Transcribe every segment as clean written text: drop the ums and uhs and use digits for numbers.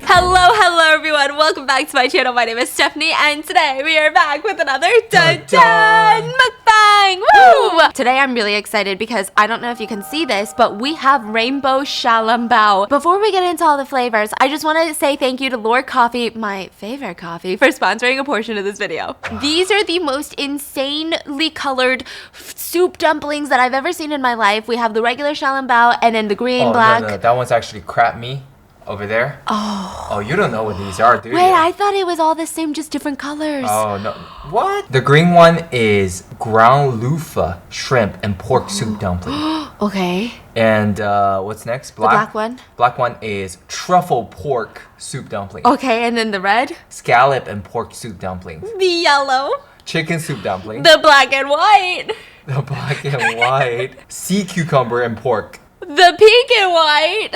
Hello everyone, welcome back to my channel. My name is Stephanie and today we are back with another Dumpling Mukbang! Woo! Today I'm really excited because I don't know if you can see this, but we have rainbow xiaolongbao. Before we get into all the flavors, I just want to say thank you to Lorcoffee, my favorite coffee, for sponsoring a portion of this video. These are the most insanely colored soup dumplings that I've ever seen in my life. We have the regular xiaolongbao and then the green, black. No, that one's actually crap me. Over there? Oh, you don't know what these are, do you? Wait, I thought it was all the same, just different colors. Oh, no. What? The green one is ground loofah, shrimp, and pork soup dumpling. Okay. And what's next? Black? The black one? Black one is truffle pork soup dumpling. Okay, and then the red? Scallop and pork soup dumpling. The yellow? Chicken soup dumpling. The black and white? The black and white. Sea cucumber and pork. The pink and white?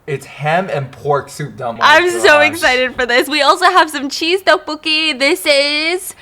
It's ham and pork soup dumpling. I'm so excited for this. We also have some cheese tteokbokki. This is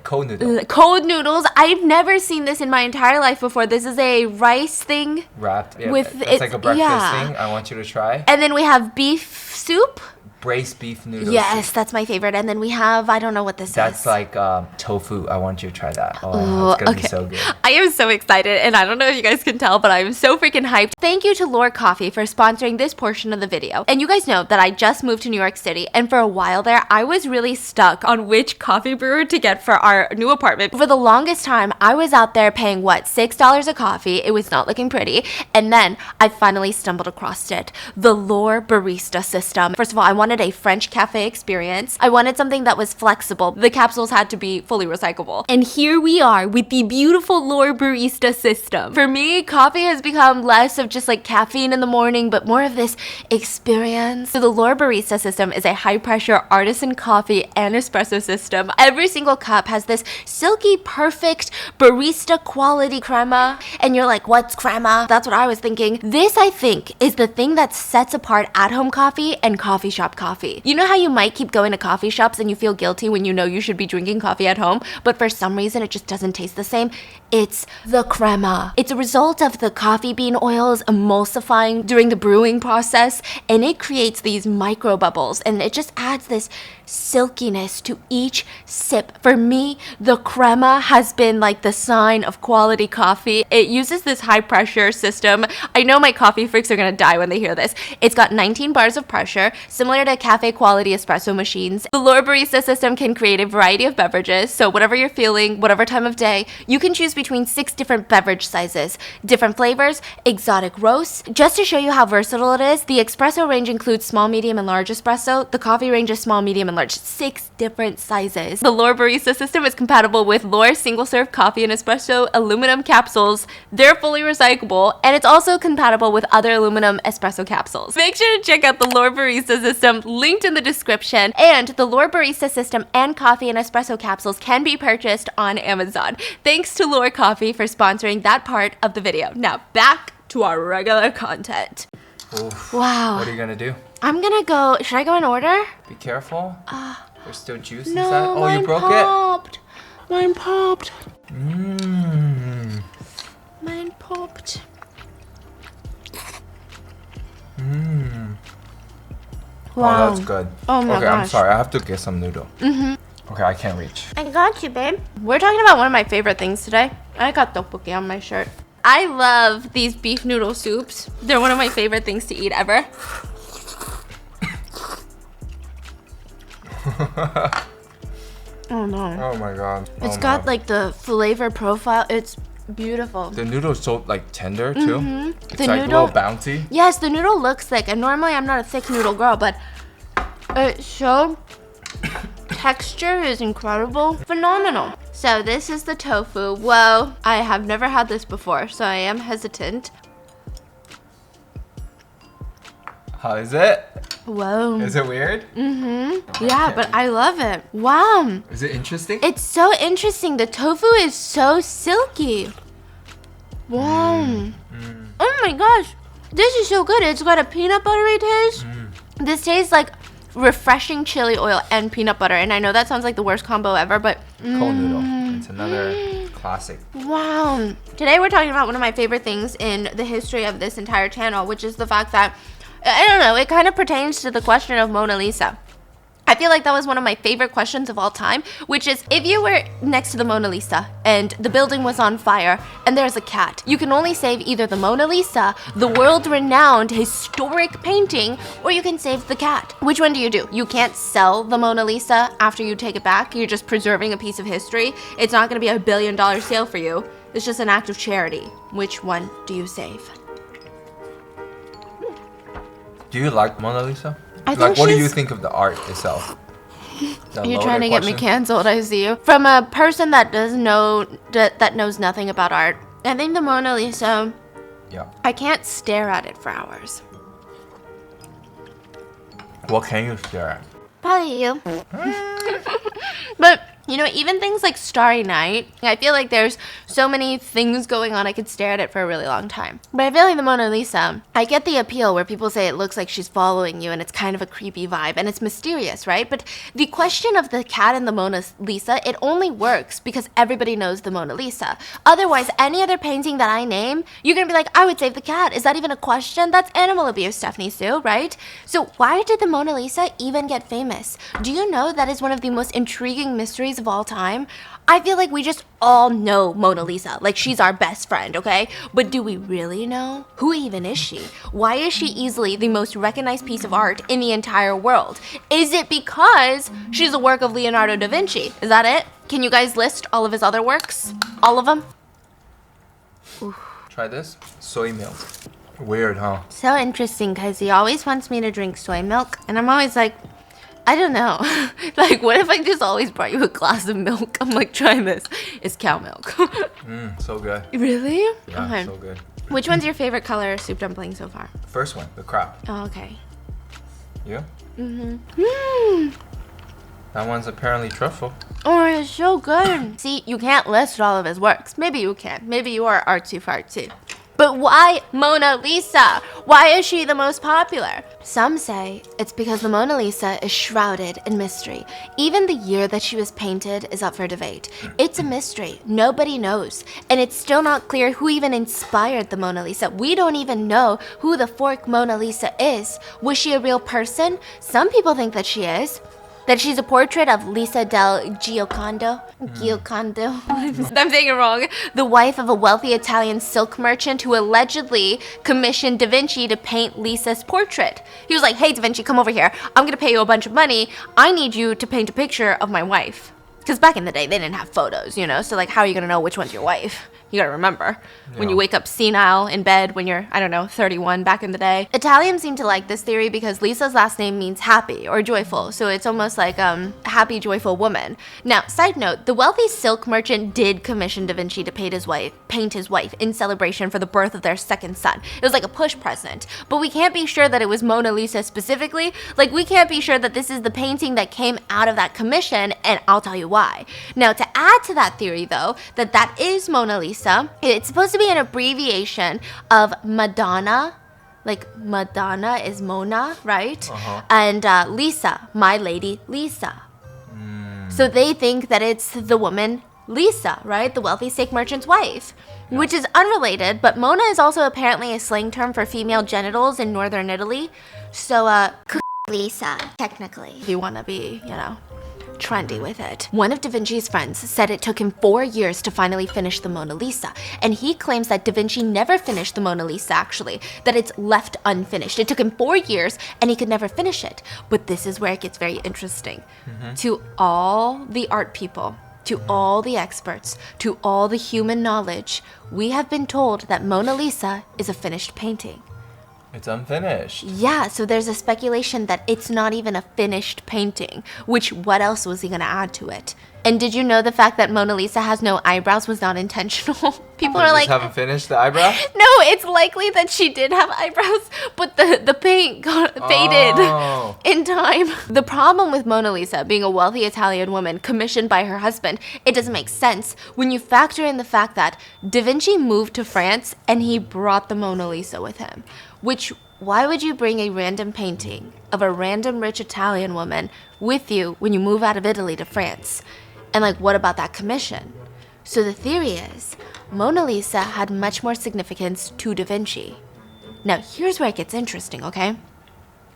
cold noodle. Cold noodles. I've never seen this in my entire life before. This is a rice thing wrapped. Yeah, with it's like a breakfast thing. I want you to try. And then we have beef soup. Braised beef noodles. Yes, that's my favorite. And then we have, I don't know what this is. That's like tofu. I want you to try that. Oh, it's going to be so good. I am so excited, and I don't know if you guys can tell, but I'm so freaking hyped. Thank you to Lorcoffee for sponsoring this portion of the video. And you guys know that I just moved to New York City, and for a while there, I was really stuck on which coffee brewer to get for our new apartment. For the longest time, I was out there paying, what, $6 a coffee. It was not looking pretty. And then I finally stumbled across it. The Lore Barista system. First of all, I wanted a French cafe experience. I wanted something that was flexible. The capsules had to be fully recyclable. And here we are with the beautiful Lore Barista system. For me, coffee has become less of just like caffeine in the morning, but more of this experience. So the Lore Barista system is a high pressure artisan coffee and espresso system. Every single cup has this silky, perfect barista quality crema. And you're like, what's crema? That's what I was thinking. This, I think, is the thing that sets apart at-home coffee and coffee shop coffee. You know how you might keep going to coffee shops and you feel guilty when you know you should be drinking coffee at home, but for some reason it just doesn't taste the same? It's the crema. It's a result of the coffee bean oils emulsifying during the brewing process, and it creates these micro bubbles, and it just adds this silkiness to each sip. For me, the crema has been like the sign of quality coffee. It uses this high pressure system. I know my coffee freaks are gonna die when they hear this. It's got 19 bars of pressure, similar to cafe quality espresso machines. The Lore Barista system can create a variety of beverages, so whatever you're feeling, whatever time of day, you can choose between 6 different beverage sizes, different flavors, exotic roasts. Just to show you how versatile it is, the espresso range includes small, medium, and large espresso. The coffee range is small, medium, and large. 6 different sizes. The Lore Barista system is compatible with Lore single-serve coffee and espresso aluminum capsules. They're fully recyclable, and it's also compatible with other aluminum espresso capsules. Make sure to check out the Lore Barista system, linked in the description, and the Lore Barista system and coffee and espresso capsules can be purchased on Amazon. Thanks to Lorcoffee for sponsoring that part of the video. Now back to our regular content. Oof. Wow. What are you gonna do? I'm gonna go. Should I go in order? Be careful. There's still juice No, inside. Oh, you broke popped. Mine popped. Mmm. Mine popped. Mmm. Wow. Oh, that's good. Oh my gosh. I'm sorry. I have to get some noodle. Okay, I can't reach. I got you, babe. We're talking about one of my favorite things today. I got tteokbokki on my shirt. I love these beef noodle soups. They're one of my favorite things to eat ever. Oh no. Oh my god. It's got like the flavor profile. It's beautiful. The noodle's so like tender too. It's The like noodle- a little bouncy. Yes, the noodle looks thick, and normally I'm not a thick noodle girl, but it's so texture is incredible. Phenomenal. So this is the tofu. Whoa, I have never had this before, so I am hesitant. How is it? Whoa. Is it weird? Yeah, but I love it. Wow. Is it interesting? It's so interesting. The tofu is so silky. Wow. Oh my gosh. This is so good. It's got a peanut buttery taste. This tastes like refreshing chili oil and peanut butter. And I know that sounds like the worst combo ever, but Cold noodle. It's another classic. wow. Today we're talking about one of my favorite things in the history of this entire channel, which is the fact that I don't know, it kind of pertains to the question of Mona Lisa. I feel like that was one of my favorite questions of all time, which is if you were next to the Mona Lisa and the building was on fire and there's a cat, you can only save either the Mona Lisa, the world-renowned historic painting, or you can save the cat. Which one do? You can't sell the Mona Lisa after you take it back. You're just preserving a piece of history. It's not going to be $1 billion sale for you. It's just an act of charity. Which one do you save? Do you like Mona Lisa? I think what do you think of the art itself? You're trying to get me canceled, I see you. From a person that knows nothing about art, I think the Mona Lisa, Yeah. I can't stare at it for hours. What can you stare at? Probably you. But, you know, even things like Starry Night, I feel like there's so many things going on, I could stare at it for a really long time. But I feel like the Mona Lisa, I get the appeal where people say it looks like she's following you and it's kind of a creepy vibe and it's mysterious, right? But the question of the cat and the Mona Lisa, it only works because everybody knows the Mona Lisa. Otherwise, any other painting that I name, you're gonna be like, I would save the cat. Is that even a question? That's animal abuse, Stephanie Sue, right? So why did the Mona Lisa even get famous? Do you know that is one of the most intriguing mysteries of all time? I feel like we just all know Mona Lisa, like she's our best friend, okay? But do we really know? Who even is she? Why is she easily the most recognized piece of art in the entire world? Is it because she's a work of Leonardo da Vinci? Is that it? Can you guys list all of his other works? All of them? Try this. Soy milk. Weird, huh? So interesting, because he always wants me to drink soy milk, and I'm always like, I don't know. Like, what if I just always brought you a glass of milk? I'm like, try this. It's cow milk. So good. Really? Yeah, Okay. so good. Which one's your favorite color soup dumpling so far? First one, the crab. Oh, okay. You? Mm-hmm. That one's apparently truffle. Oh, it's so good. See, you can't list all of his works. Maybe you can. Maybe you are artsy fartsy. But why Mona Lisa? Why is she the most popular? Some say it's because the Mona Lisa is shrouded in mystery. Even the year that she was painted is up for debate. It's a mystery. Nobody knows. And it's still not clear who even inspired the Mona Lisa. We don't even know who the fork Mona Lisa is. Was she a real person? Some people think that she is. That she's a portrait of Lisa del Giocondo. I'm saying it wrong. The wife of a wealthy Italian silk merchant who allegedly commissioned Da Vinci to paint Lisa's portrait. He was like, hey, Da Vinci, come over here. I'm going to pay you a bunch of money. I need you to paint a picture of my wife. Because back in the day, they didn't have photos, you know? So, like, how are you going to know which one's your wife? You gotta remember, when you wake up senile in bed when you're, I don't know, 31 back in the day. Italians seem to like this theory because Lisa's last name means happy or joyful, so it's almost like happy, joyful woman. Now, side note, the wealthy silk merchant did commission Da Vinci to paint his wife in celebration for the birth of their second son. It was like a push present, but we can't be sure that it was Mona Lisa specifically. Like, we can't be sure that this is the painting that came out of that commission, and I'll tell you why. Now, to add to that theory, though, that is Mona Lisa, it's supposed to be an abbreviation of Madonna. Like, Madonna is Mona, right? And Lisa, my lady Lisa. So they think that it's the woman Lisa, right? The wealthy steak merchant's wife. Which is unrelated, but Mona is also apparently a slang term for female genitals in northern Italy. So, Lisa, technically, if you want to be, you know, trendy with it. One of Da Vinci's friends said it took him 4 years to finally finish the Mona Lisa, and he claims that Da Vinci never finished the Mona Lisa actually, that it's left unfinished. It took him 4 years and he could never finish it. But this is where it gets very interesting. To all the art people, to all the experts, to all the human knowledge, we have been told that Mona Lisa is a finished painting. It's unfinished. Yeah, so there's a speculation that it's not even a finished painting, which what else was he gonna add to it? And did you know the fact that Mona Lisa has no eyebrows was not intentional? People are like, haven't finished the eyebrow? No, it's likely that she did have eyebrows, but the paint got faded in time. The problem with Mona Lisa being a wealthy Italian woman commissioned by her husband, it doesn't make sense when you factor in the fact that Da Vinci moved to France and he brought the Mona Lisa with him. Which, why would you bring a random painting of a random rich Italian woman with you when you move out of Italy to France? And like, what about that commission? So the theory is, Mona Lisa had much more significance to Da Vinci. Now, here's where it gets interesting, okay?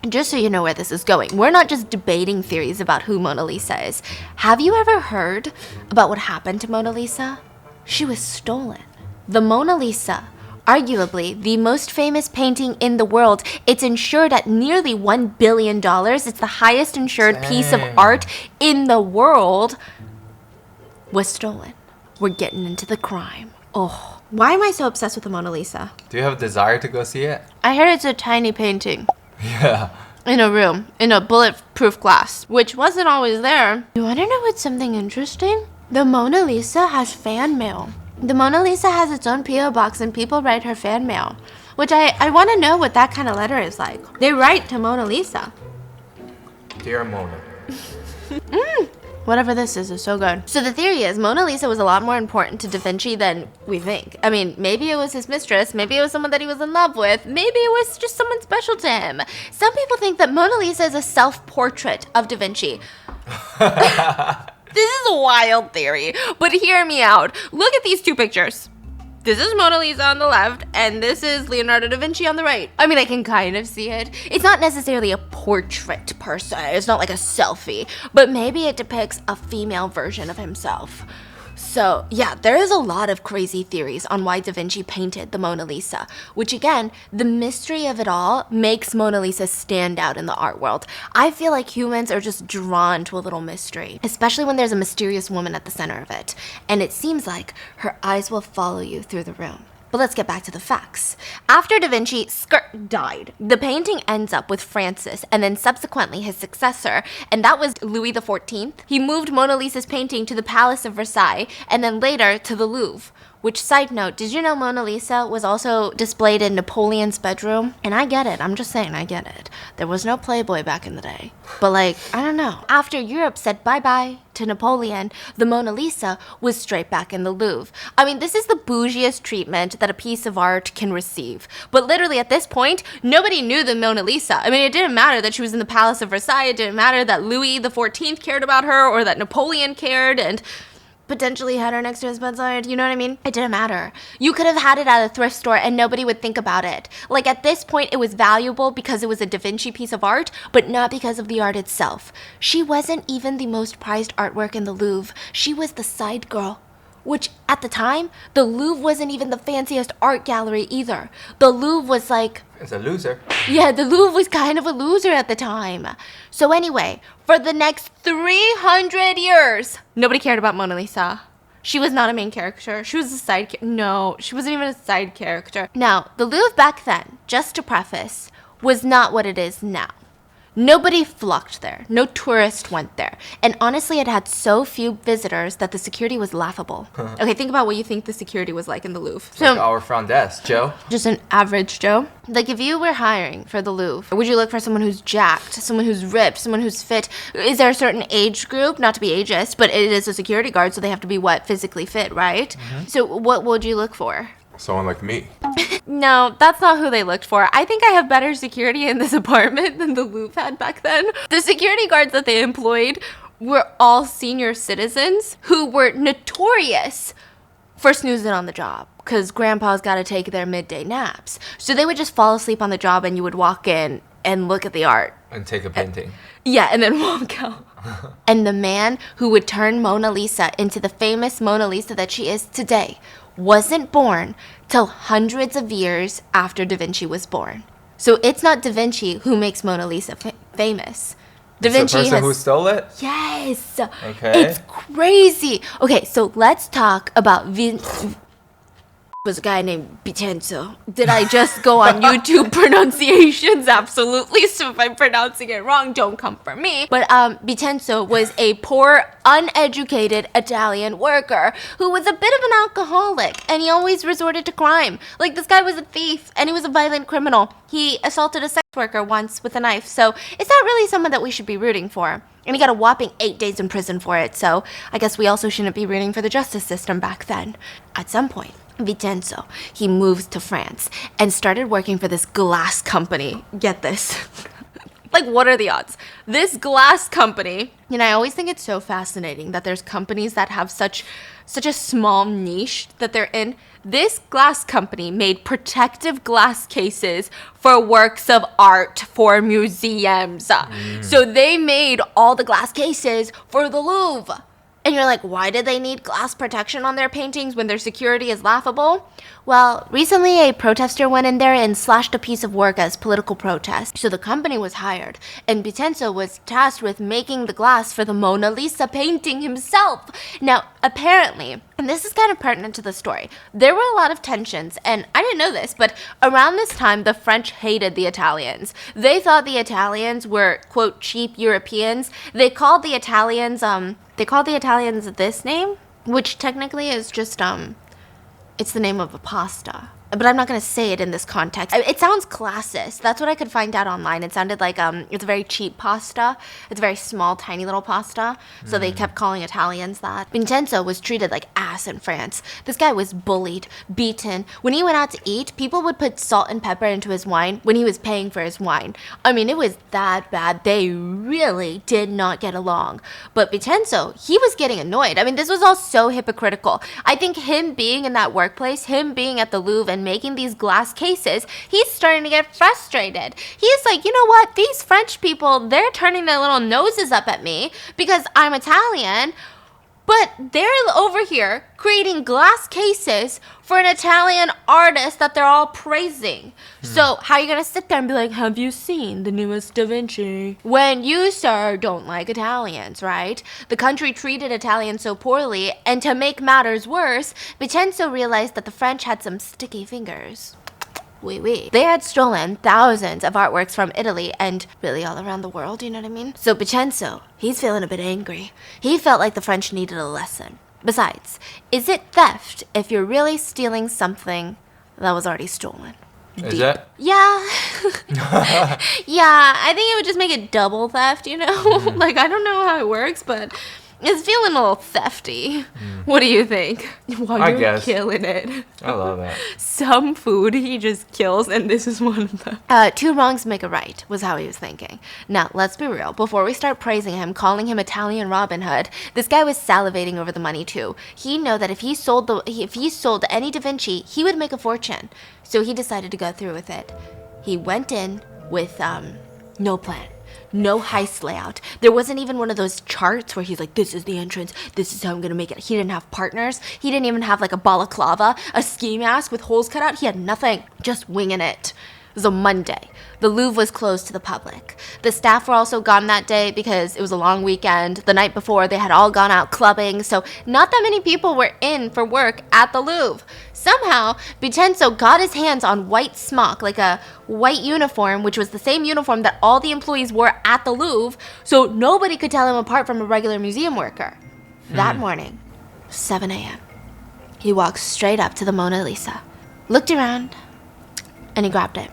just so you know where this is going, we're not just debating theories about who Mona Lisa is. Have you ever heard about what happened to Mona Lisa? She was stolen. The Mona Lisa, arguably the most famous painting in the world, it's insured at nearly $1 billion. It's the highest insured piece of art in the world, was stolen. We're getting into the crime. Oh, why am I so obsessed with the Mona Lisa? Do you have a desire to go see it? I heard it's a tiny painting. Yeah. In a room, in a bulletproof glass, which wasn't always there. You wanna know what's something interesting? The Mona Lisa has fan mail. The Mona Lisa has its own P.O. box and people write her fan mail, which I wanna know what that kind of letter is like. They write to Mona Lisa. Dear Mona. Whatever this is so good. So the theory is Mona Lisa was a lot more important to Da Vinci than we think. I mean, maybe it was his mistress, maybe it was someone that he was in love with, maybe it was just someone special to him. Some people think that Mona Lisa is a self-portrait of Da Vinci. This is a wild theory, but hear me out. Look at these two pictures. This is Mona Lisa on the left, and this is Leonardo da Vinci on the right. I mean, I can kind of see it. It's not necessarily a portrait per se. It's not like a selfie, but maybe it depicts a female version of himself. So yeah, there is a lot of crazy theories on why Da Vinci painted the Mona Lisa, which again, the mystery of it all makes Mona Lisa stand out in the art world. I feel like humans are just drawn to a little mystery, especially when there's a mysterious woman at the center of it, and it seems like her eyes will follow you through the room. But let's get back to the facts. After Da Vinci died, the painting ends up with Francis and then subsequently his successor, and that was Louis XIV. He moved Mona Lisa's painting to the Palace of Versailles and then later to the Louvre. Which, side note, did you know Mona Lisa was also displayed in Napoleon's bedroom? And I get it, I'm just saying, I get it. There was no Playboy back in the day. But like, I don't know. After Europe said bye-bye to Napoleon, the Mona Lisa was straight back in the Louvre. I mean, this is the bougiest treatment that a piece of art can receive. But literally at this point, nobody knew the Mona Lisa. I mean, it didn't matter that she was in the Palace of Versailles. It didn't matter that Louis XIV cared about her or that Napoleon cared and potentially had her next to his bedside, you know what I mean? It didn't matter. You could have had it at a thrift store and nobody would think about it. Like at this point, it was valuable because it was a Da Vinci piece of art, but not because of the art itself. She wasn't even the most prized artwork in the Louvre. She was the side girl. Which, at the time, the Louvre wasn't even the fanciest art gallery either. The Louvre was like... It's a loser. Yeah, the Louvre was kind of a loser at the time. So anyway, for the next 300 years, nobody cared about Mona Lisa. She was not a main character. She was a side No, she wasn't even a side character. Now, the Louvre back then, just to preface, was not what it is now. Nobody flocked there. No tourist went there. And honestly, it had so few visitors that the security was laughable. Okay, think about what you think the security was like in the Louvre. So, like our front desk, Joe. Just an average Joe. Like if you were hiring for the Louvre, would you look for someone who's jacked, someone who's ripped, someone who's fit? Is there a certain age group? Not to be ageist, but it is a security guard, so they have to be what? Physically fit, right? Mm-hmm. So what would you look for? Someone like me. No, that's not who they looked for. I think I have better security in this apartment than the Louvre had back then. The security guards that they employed were all senior citizens who were notorious for snoozing on the job because grandpa's got to take their midday naps. So they would just fall asleep on the job and you would walk in and look at the art. And take a painting. Yeah, and then walk out. And the man who would turn Mona Lisa into the famous Mona Lisa that she is today wasn't born till hundreds of years after Da Vinci was born. So it's not Da Vinci who makes Mona Lisa famous. Da Vinci the person who stole it? Yes. Okay. It's crazy. Okay, so let's talk about was a guy named Vincenzo. Did I just go on YouTube pronunciations? Absolutely. So if I'm pronouncing it wrong, don't come for me. But Vincenzo was a poor, uneducated Italian worker who was a bit of an alcoholic, and he always resorted to crime. Like this guy was a thief, and he was a violent criminal. He assaulted a sex worker once with a knife, so it's not really someone that we should be rooting for. And he got a whopping 8 days in prison for it, so I guess we also shouldn't be rooting for the justice system back then. At some point, Vincenzo, he moved to France and started working for this glass company. Get this. Like, what are the odds? This glass company, and I always think it's so fascinating that there's companies that have such a small niche that they're in. This glass company made protective glass cases for works of art for museums. So they made all the glass cases for the Louvre. And you're like, why did they need glass protection on their paintings when their security is laughable? Well, recently a protester went in there and slashed a piece of work as political protest. So the company was hired, and Vincenzo was tasked with making the glass for the Mona Lisa painting himself. Now, apparently, and this is kind of pertinent to the story, there were a lot of tensions, and I didn't know this, but around this time, the French hated the Italians. They thought the Italians were, quote, cheap Europeans. They called the Italians this name, which technically is just, it's the name of a pasta. But I'm not going to say it in this context. It sounds classist. That's what I could find out online. It sounded like it's a very cheap pasta. It's a very small, tiny little pasta. So they kept calling Italians that. Vincenzo was treated like ass in France. This guy was bullied, beaten. When he went out to eat, people would put salt and pepper into his wine when he was paying for his wine. I mean, it was that bad. They really did not get along. But Vincenzo, he was getting annoyed. I mean, this was all so hypocritical. I think him being in that workplace, him being at the Louvre and making these glass cases, he's starting to get frustrated. He's like, you know what? These French people, they're turning their little noses up at me because I'm Italian, but they're over here creating glass cases for an Italian artist that they're all praising. So how are you going to sit there and be like, have you seen the newest Da Vinci? When you, sir, don't like Italians, right? The country treated Italians so poorly, and to make matters worse, Vincenzo realized that the French had some sticky fingers. Oui. They had stolen thousands of artworks from Italy and really all around the world, you know what I mean? So Vincenzo, he's feeling a bit angry. He felt like the French needed a lesson. Besides, is it theft if you're really stealing something that was already stolen? Is that? Yeah. Yeah, I think it would just make it double theft, you know? Like, I don't know how it works, but it's feeling a little thefty. What do you think? Wow, I you're guess. killing it. I love that. Some food he just kills, and this is one of them. Two wrongs make a right, was how he was thinking. Now, let's be real. Before we start praising him, calling him Italian Robin Hood, this guy was salivating over the money too. He knew that if he sold any Da Vinci, he would make a fortune. So he decided to go through with it. He went in with no plan. No heist layout. There wasn't even one of those charts where he's like, this is the entrance, this is how I'm gonna make it. He didn't have partners. He didn't even have like a balaclava, a ski mask with holes cut out. He had nothing. Just winging it. It was a Monday. The Louvre was closed to the public. The staff were also gone that day because it was a long weekend. The night before, they had all gone out clubbing, so not that many people were in for work at the Louvre. Somehow, Vincenzo got his hands on white smock, like a white uniform, which was the same uniform that all the employees wore at the Louvre, so nobody could tell him apart from a regular museum worker. That morning, 7 a.m., he walked straight up to the Mona Lisa, looked around, and he grabbed it.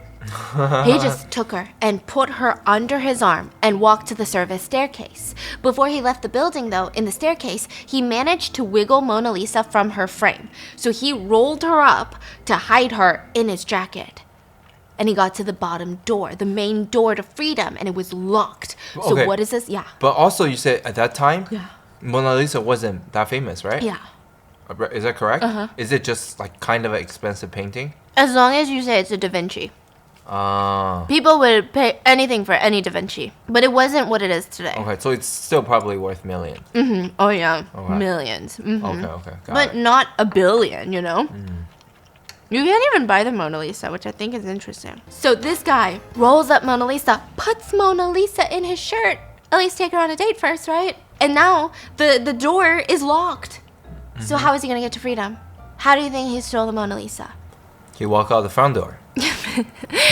He just took her and put her under his arm and walked to the service staircase. Before he left the building, though, in the staircase, he managed to wiggle Mona Lisa from her frame. So he rolled her up to hide her in his jacket. And he got to the bottom door, the main door to freedom, and it was locked. So Okay. what is this? Yeah. But also, you said at that time, Yeah. Mona Lisa wasn't that famous, right? Yeah. Is that correct? Uh-huh. Is it just like kind of an expensive painting? As long as you say it's a Da Vinci. Ah. People would pay anything for any Da Vinci. But it wasn't what it is today. Okay, so it's still probably worth millions. Oh, yeah. Okay. Millions. Okay. Got But it. not a billion, you know? You can't even buy the Mona Lisa, which I think is interesting. So this guy rolls up Mona Lisa, puts Mona Lisa in his shirt. At least take her on a date first, right? And now the door is locked. So how is he going to get to freedom? How do you think he stole the Mona Lisa? He walked out the front door.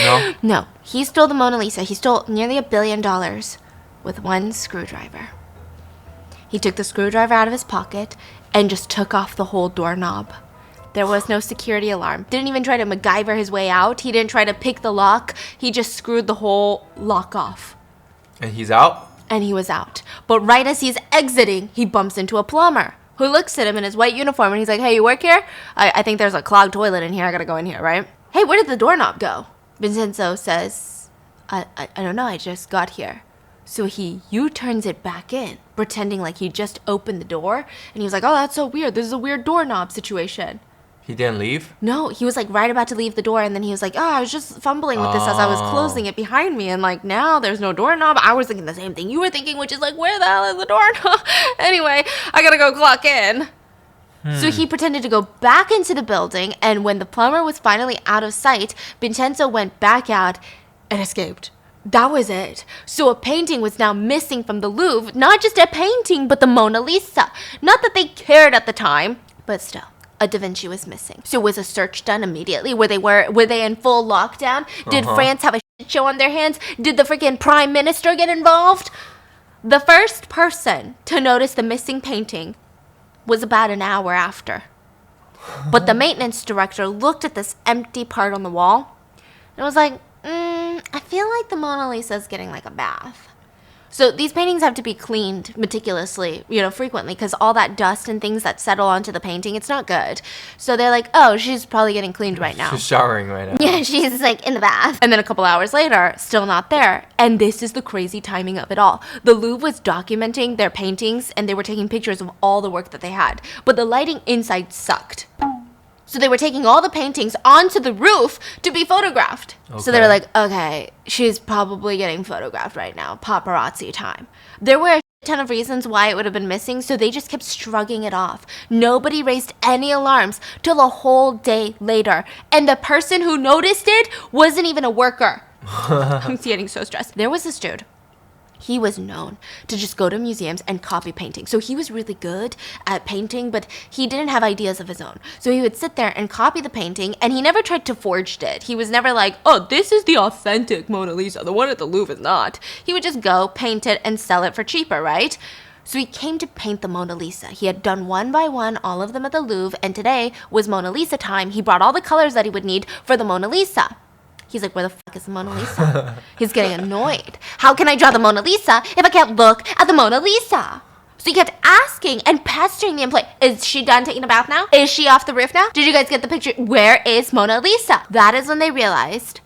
No? No, he stole the Mona Lisa. He stole nearly $1 billion with one screwdriver. He took the screwdriver out of his pocket and just took off the whole doorknob. There was no security alarm. Didn't even try to MacGyver his way out. He didn't try to pick the lock. He just screwed the whole lock off. And he's out? And he was out. But right as he's exiting, he bumps into a plumber who looks at him in his white uniform and he's like, hey, you work here? I think there's a clogged toilet in here. I gotta go in here, right? Hey, where did the doorknob go? Vincenzo says, I don't know, I just got here. So he U-turns it back in, pretending like he just opened the door. And he was like, oh, that's so weird. This is a weird doorknob situation. He didn't leave? No, he was like right about to leave the door. And then he was like, oh, I was just fumbling with this as I was closing it behind me. And like, now there's no doorknob. I was thinking the same thing you were thinking, which is like, where the hell is the doorknob? Anyway, I gotta go clock in. So he pretended to go back into the building. And when the plumber was finally out of sight, Vincenzo went back out and escaped. That was it. So a painting was now missing from the Louvre. Not just a painting, but the Mona Lisa. Not that they cared at the time, but still, a Da Vinci was missing. So was a search done immediately? Were they in full lockdown? Did France have a shit show on their hands? Did the freaking prime minister get involved? The first person to notice the missing painting was about an hour after. But the maintenance director looked at this empty part on the wall and was like, I feel like the Mona Lisa is getting like a bath. So these paintings have to be cleaned meticulously, frequently, because all that dust and things that settle onto the painting, it's not good. So they're like, oh, she's probably getting cleaned right now. She's showering right now. Yeah, she's like in the bath. And then a couple hours later, still not there. And this is the crazy timing of it all. The Louvre was documenting their paintings and they were taking pictures of all the work that they had. But the lighting inside sucked. So they were taking all the paintings onto the roof to be photographed. Okay. So they were like, okay, she's probably getting photographed right now. Paparazzi time. There were a ton of reasons why it would have been missing, so they just kept shrugging it off. Nobody raised any alarms till a whole day later. And the person who noticed it wasn't even a worker. I'm getting so stressed. There was this dude. He was known to just go to museums and copy paintings. So he was really good at painting, but he didn't have ideas of his own. So he would sit there and copy the painting, and he never tried to forge it. He was never like, oh, this is the authentic Mona Lisa. The one at the Louvre is not. He would just go, paint it, and sell it for cheaper, right? So he came to paint the Mona Lisa. He had done one by one all of them at the Louvre, and today was Mona Lisa time. He brought all the colors that he would need for the Mona Lisa. He's like, where the fuck is the Mona Lisa? He's getting annoyed. How can I draw the Mona Lisa if I can't look at the Mona Lisa? So he kept asking and pestering the employee, is she done taking a bath now? Is she off the roof now? Did you guys get the picture? Where is Mona Lisa? That is when they realized,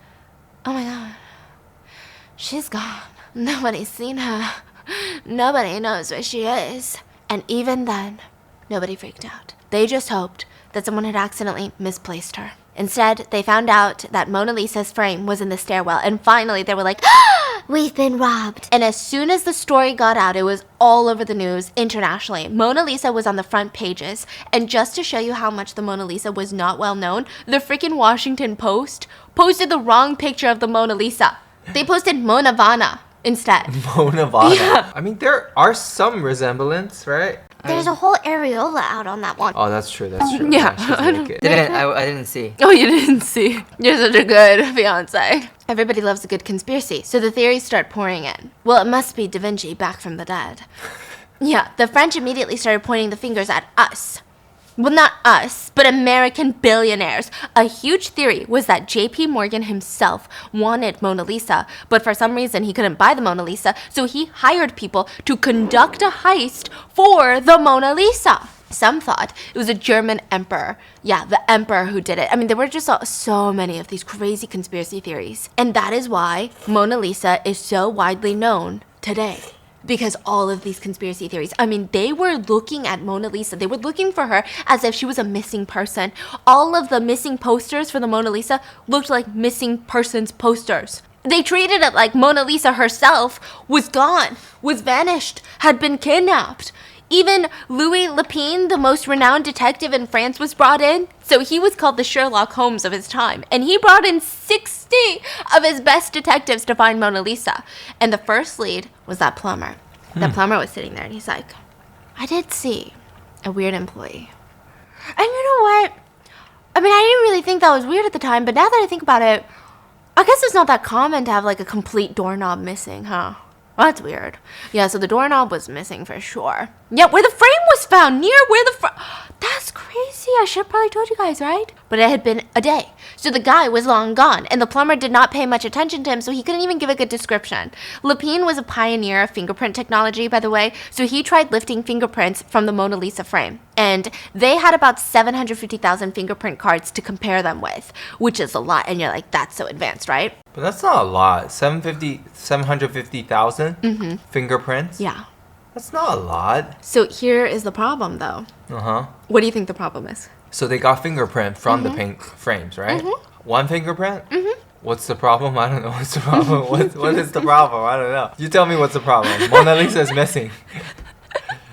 oh my God, she's gone. Nobody's seen her. Nobody knows where she is. And even then, nobody freaked out. They just hoped that someone had accidentally misplaced her. Instead, they found out that Mona Lisa's frame was in the stairwell, and finally they were like, we've been robbed. And as soon as the story got out, it was all over the news internationally. Mona Lisa was on the front pages, and just to show you how much the Mona Lisa was not well known, the freaking Washington Post posted the wrong picture of the Mona Lisa. They posted Mona Vanna instead. Mona Vanna. Yeah. I mean, there are some resemblance, right? There's a whole areola out on that one. Oh, that's true. That's true. Yeah. I didn't see. Oh, you didn't see. You're such a good fiance. Everybody loves a good conspiracy, so the theories start pouring in. Well, it must be Da Vinci back from the dead. Yeah, the French immediately started pointing the fingers at us. Well, not us, but American billionaires. A huge theory was that J.P. Morgan himself wanted Mona Lisa, but for some reason he couldn't buy the Mona Lisa, so he hired people to conduct a heist for the Mona Lisa. Some thought it was a German emperor. Yeah, the emperor who did it. I mean, there were just so many of these crazy conspiracy theories. And that is why Mona Lisa is so widely known today. Because all of these conspiracy theories, I mean, they were looking at Mona Lisa. They were looking for her as if she was a missing person. All of the missing posters for the Mona Lisa looked like missing persons posters. They treated it like Mona Lisa herself was gone, was vanished, had been kidnapped. Even Louis Lepine, the most renowned detective in France, was brought in. So he was called the Sherlock Holmes of his time. And he brought in 60 of his best detectives to find Mona Lisa. And the first lead was that plumber. The plumber was sitting there and he's like, I did see a weird employee. And you know what? I mean, I didn't really think that was weird at the time, but now that I think about it, I guess it's not that common to have like a complete doorknob missing, huh? Well, that's weird. Yeah, so the doorknob was missing for sure. Yeah, where the frame was found, near where That's crazy. I should have probably told you guys, right? But it had been a day. So the guy was long gone, and the plumber did not pay much attention to him, so he couldn't even give a good description. Lapine was a pioneer of fingerprint technology, by the way, so he tried lifting fingerprints from the Mona Lisa frame. And they had about 750,000 fingerprint cards to compare them with, which is a lot. And you're like, that's so advanced, right? But that's not a lot. 750,000 fingerprints? Yeah. That's not a lot. So here is the problem, though. Uh-huh. What do you think the problem is? So they got fingerprint from the frames, right? One fingerprint? What's the problem? I don't know what's the problem. What is the problem? I don't know. You tell me what's the problem. Mona Lisa is missing.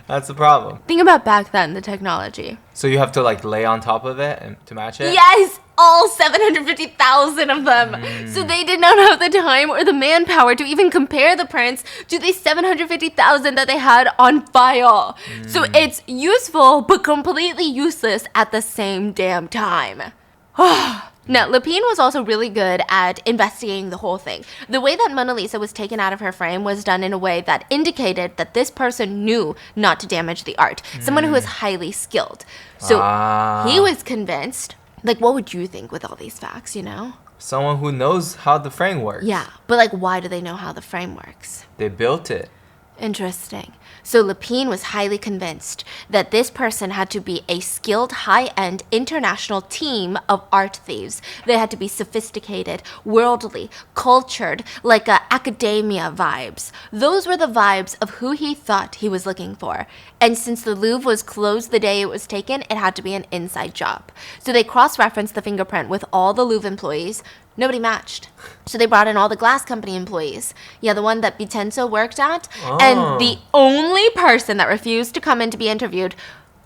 That's the problem. Think about back then, the technology. So you have to like lay on top of it and to match it? Yes! All 750,000 of them. So they did not have the time or the manpower to even compare the prints to the 750,000 that they had on file. So it's useful, but completely useless at the same damn time. Now, Lapine was also really good at investigating the whole thing. The way that Mona Lisa was taken out of her frame was done in a way that indicated that this person knew not to damage the art. Someone who was highly skilled. So he was convinced. Like, what would you think with all these facts, you know? Someone who knows how the frame works. Yeah, but like, why do they know how the frame works? They built it. Interesting. So Lapine was highly convinced that this person had to be a skilled, high-end, international team of art thieves. They had to be sophisticated, worldly, cultured, like academia vibes. Those were the vibes of who he thought he was looking for. And since the Louvre was closed the day it was taken, it had to be an inside job. So they cross-referenced the fingerprint with all the Louvre employees. Nobody matched. So they brought in all the glass company employees. Yeah, the one that Vincenzo worked at. And the only person that refused to come in to be interviewed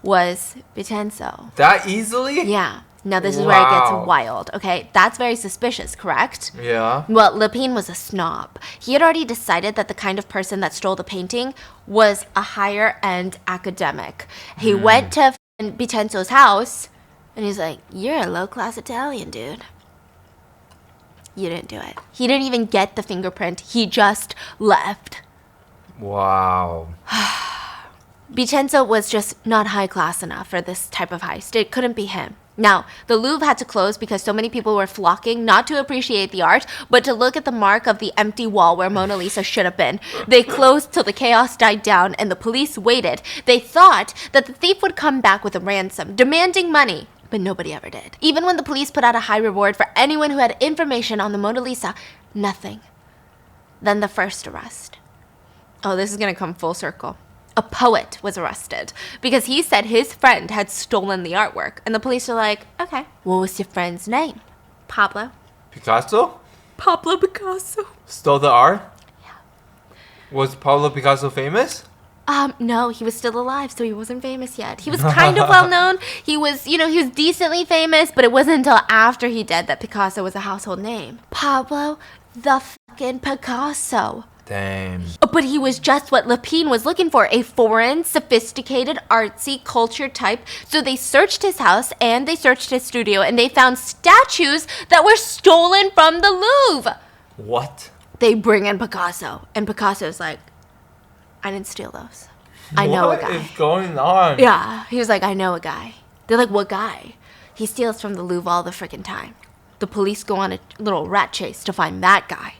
was Vincenzo. That easily? Yeah. Now this is where it gets wild, okay? That's very suspicious, correct? Yeah. Well, Lapine was a snob. He had already decided that the kind of person that stole the painting was a higher-end academic. He went to Vincenzo's house, and he's like, "You're a low-class Italian, dude. You didn't do it." He didn't even get the fingerprint. He just left. Wow. Vincenzo was just not high class enough for this type of heist. It couldn't be him. Now, the Louvre had to close because so many people were flocking not to appreciate the art, but to look at the mark of the empty wall where Mona Lisa should have been. They closed till the chaos died down and the police waited. They thought that the thief would come back with a ransom, demanding money. But nobody ever did. Even when the police put out a high reward for anyone who had information on the Mona Lisa, nothing. Then the first arrest. Oh, this is gonna come full circle. A poet was arrested because he said his friend had stolen the artwork. And the police are like, okay, what was your friend's name? Pablo. Picasso? Pablo Picasso. Stole the art? Yeah. Was Pablo Picasso famous? No, he was still alive, so he wasn't famous yet. He was kind of well known. He was, he was decently famous, but it wasn't until after he died that Picasso was a household name. Pablo the fucking Picasso. Damn. But he was just what Lapine was looking for, a foreign, sophisticated, artsy, cultured type. So they searched his house and they searched his studio and they found statues that were stolen from the Louvre. What? They bring in Picasso, and Picasso's like, I didn't steal those. I know a guy. What is going on? Yeah, he was like, I know a guy. They're like, what guy? He steals from the Louvre all the freaking time. The police go on a little rat chase to find that guy.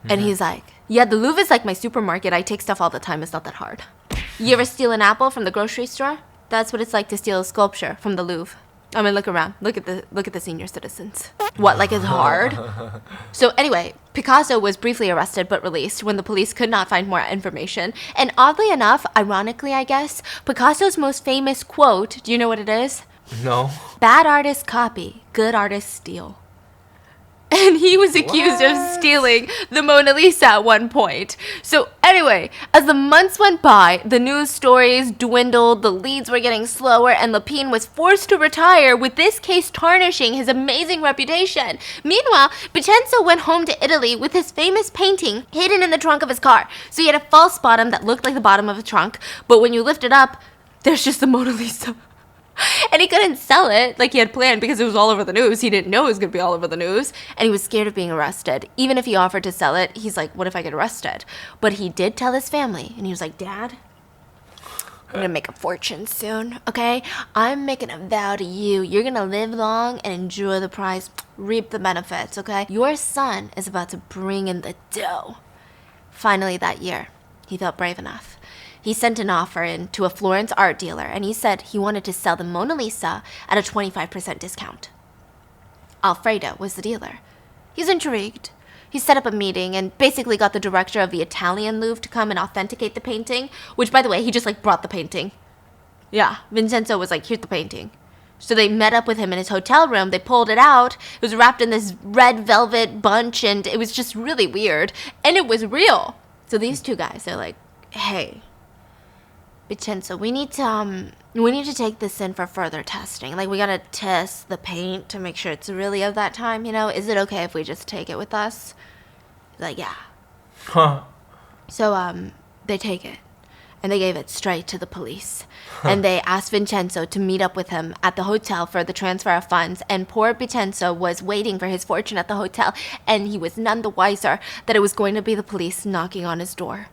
And he's like, yeah, the Louvre is like my supermarket. I take stuff all the time. It's not that hard. You ever steal an apple from the grocery store? That's what it's like to steal a sculpture from the Louvre. I mean, look around. Look at the senior citizens. What, like it's hard? So anyway, Picasso was briefly arrested but released when the police could not find more information. And oddly enough, ironically I guess, Picasso's most famous quote, do you know what it is? No. Bad artists copy, good artists steal. And he was accused of stealing the Mona Lisa at one point. So anyway, as the months went by, the news stories dwindled, the leads were getting slower, and Lapine was forced to retire, with this case tarnishing his amazing reputation. Meanwhile, Vincenzo went home to Italy with his famous painting hidden in the trunk of his car. So he had a false bottom that looked like the bottom of a trunk, but when you lift it up, there's just the Mona Lisa. And he couldn't sell it like he had planned because it was all over the news. He didn't know it was going to be all over the news. And he was scared of being arrested. Even if he offered to sell it, he's like, what if I get arrested? But he did tell his family. And he was like, Dad, gonna make a fortune soon, okay? I'm making a vow to you. You're gonna live long and enjoy the prize, reap the benefits, okay? Your son is about to bring in the dough. Finally that year, he felt brave enough. He sent an offer in to a Florence art dealer, and he said he wanted to sell the Mona Lisa at a 25% discount. Alfredo was the dealer. He's intrigued. He set up a meeting and basically got the director of the Italian Louvre to come and authenticate the painting, which, by the way, he just, brought the painting. Yeah, Vincenzo was like, here's the painting. So they met up with him in his hotel room. They pulled it out. It was wrapped in this red velvet bunch, and it was just really weird. And it was real. So these two guys, they're like, hey, Vincenzo, we need to take this in for further testing. We gotta test the paint to make sure it's really of that time, Is it okay if we just take it with us? Yeah. Huh. So, they take it. And they gave it straight to the police. And they asked Vincenzo to meet up with him at the hotel for the transfer of funds. And poor Vincenzo was waiting for his fortune at the hotel. And he was none the wiser that it was going to be the police knocking on his door.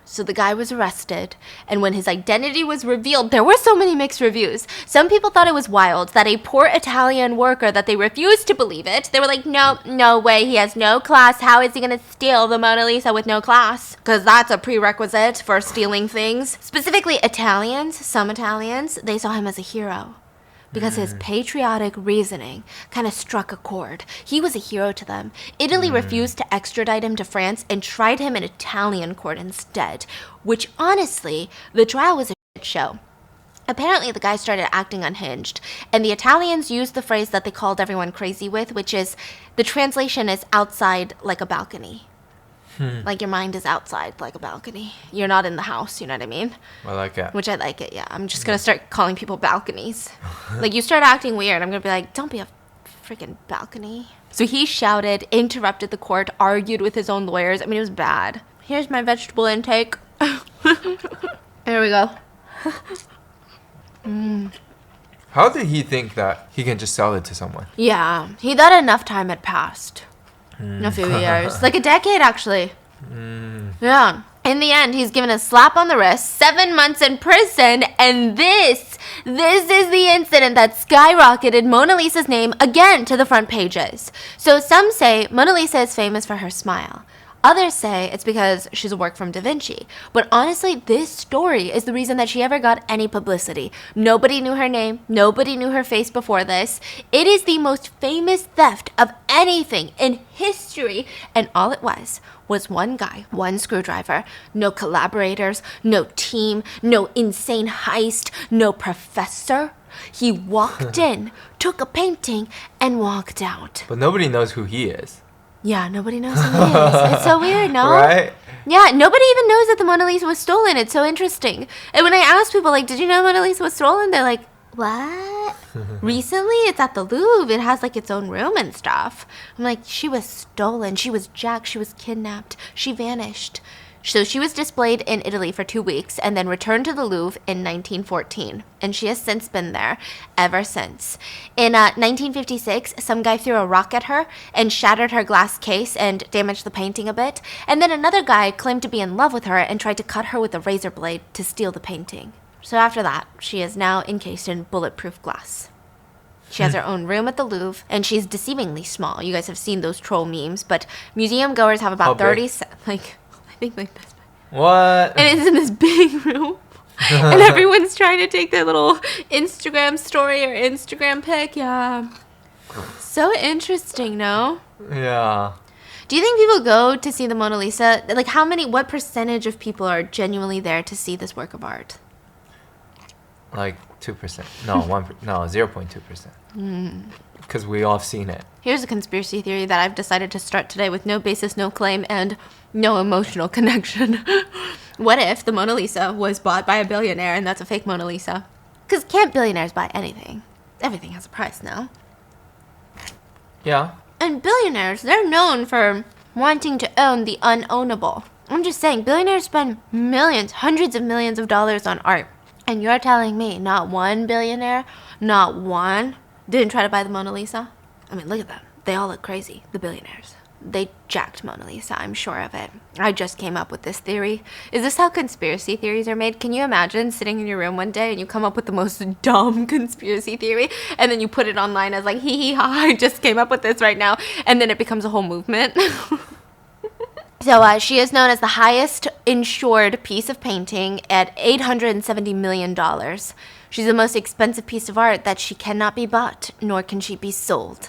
So the guy was arrested, and when his identity was revealed, there were so many mixed reviews. Some people thought it was wild that a poor Italian worker, that they refused to believe it. They were like, no way, he has no class. How is he going to steal the Mona Lisa with no class? Because that's a prerequisite for stealing things. Specifically Italians, some Italians, they saw him as a hero. Because his patriotic reasoning kind of struck a chord. He was a hero to them. Italy refused to extradite him to France and tried him in Italian court instead. Which, honestly, the trial was a shit show. Apparently, the guy started acting unhinged. And the Italians used the phrase that they called everyone crazy with, which is, the translation is outside like a balcony. Your mind is outside like a balcony. You're not in the house, you know what I mean? I like that. Which I like it, yeah. I'm just going to start calling people balconies. You start acting weird, I'm going to be like, don't be a freaking balcony. So he shouted, interrupted the court, argued with his own lawyers. I mean, it was bad. Here's my vegetable intake. There we go. How did he think that he can just sell it to someone? Yeah, he thought enough time had passed. A few years. A decade, actually. Yeah. In the end, he's given a slap on the wrist, 7 months in prison, and this is the incident that skyrocketed Mona Lisa's name again to the front pages. So some say Mona Lisa is famous for her smile. Others say it's because she's a work from Da Vinci. But honestly, this story is the reason that she ever got any publicity. Nobody knew her name. Nobody knew her face before this. It is the most famous theft of anything in history. And all it was one guy, one screwdriver, no collaborators, no team, no insane heist, no professor. He walked in, took a painting, and walked out. But nobody knows who he is. Yeah, nobody knows who he is. It's so weird, no? Right? Yeah, nobody even knows that the Mona Lisa was stolen. It's so interesting. And when I ask people, did you know Mona Lisa was stolen? They're like, what? Recently? It's at the Louvre. It has, its own room and stuff. I'm like, she was stolen. She was jacked. She was kidnapped. She vanished. So she was displayed in Italy for 2 weeks and then returned to the Louvre in 1914. And she has since been there ever since. In 1956, some guy threw a rock at her and shattered her glass case and damaged the painting a bit. And then another guy claimed to be in love with her and tried to cut her with a razor blade to steal the painting. So after that, she is now encased in bulletproof glass. She has her own room at the Louvre, and she's deceivingly small. You guys have seen those troll memes, but museum goers have about 30... I think like this. What? And it's in this big room. And everyone's trying to take their little Instagram story or Instagram pic. Yeah. So interesting, no? Yeah. Do you think people go to see the Mona Lisa? What percentage of people are genuinely there to see this work of art? 2%. No, 0.2%. Because we all have seen it. Here's a conspiracy theory that I've decided to start today with no basis, no claim, and no emotional connection. What if the Mona Lisa was bought by a billionaire and that's a fake Mona Lisa? Because can't billionaires buy anything? Everything has a price now. Yeah. And billionaires, they're known for wanting to own the unownable. I'm just saying, billionaires spend millions, hundreds of millions of dollars on art. And you're telling me not one billionaire, not one, didn't try to buy the Mona Lisa? I mean, look at them. They all look crazy, the billionaires. They jacked Mona Lisa, I'm sure of it. I just came up with this theory. Is this how conspiracy theories are made? Can you imagine sitting in your room one day and you come up with the most dumb conspiracy theory and then you put it online as like, hee hee ha, I just came up with this right now, and then it becomes a whole movement? So she is known as the highest insured piece of painting at $870 million. She's the most expensive piece of art that she cannot be bought, nor can she be sold.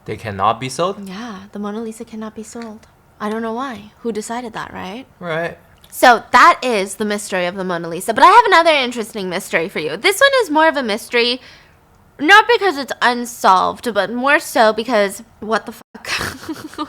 They cannot be sold? Yeah, the Mona Lisa cannot be sold. I don't know why. Who decided that, right? Right. So that is the mystery of the Mona Lisa. But I have another interesting mystery for you. This one is more of a mystery, not because it's unsolved, but more so because, what the fuck?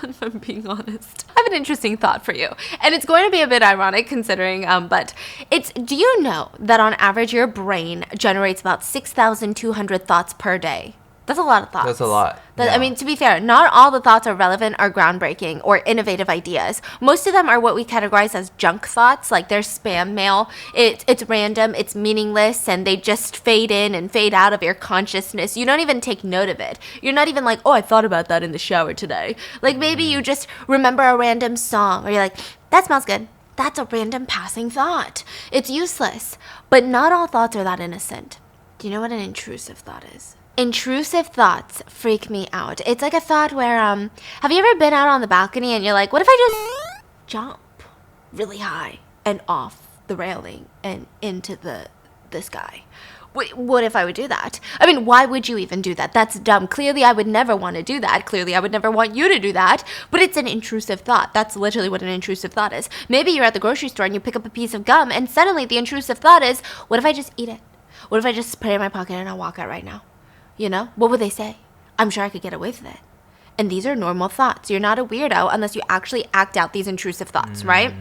If I'm being honest. I have an interesting thought for you. And it's going to be a bit ironic considering, but do you know that on average your brain generates about 6,200 thoughts per day? That's a lot of thoughts. That's a lot. I mean, to be fair, not all the thoughts are relevant or groundbreaking or innovative ideas. Most of them are what we categorize as junk thoughts, like they're spam mail. It's random, it's meaningless, and they just fade in and fade out of your consciousness. You don't even take note of it. You're not even like, oh, I thought about that in the shower today. Like maybe you just remember a random song, or you're like, that smells good. That's a random passing thought. It's useless. But not all thoughts are that innocent. Do you know what an intrusive thought is? Intrusive thoughts freak me out. It's like a thought where, have you ever been out on the balcony and you're like, what if I just jump really high and off the railing and into the sky? What if I would do that? I mean, why would you even do that? That's dumb. Clearly, I would never want to do that. Clearly, I would never want you to do that. But it's an intrusive thought. That's literally what an intrusive thought is. Maybe you're at the grocery store and you pick up a piece of gum and suddenly the intrusive thought is, what if I just eat it? What if I just put it in my pocket and I walk out right now? You know, what would they say? I'm sure I could get away with it. And these are normal thoughts. You're not a weirdo unless you actually act out these intrusive thoughts, right?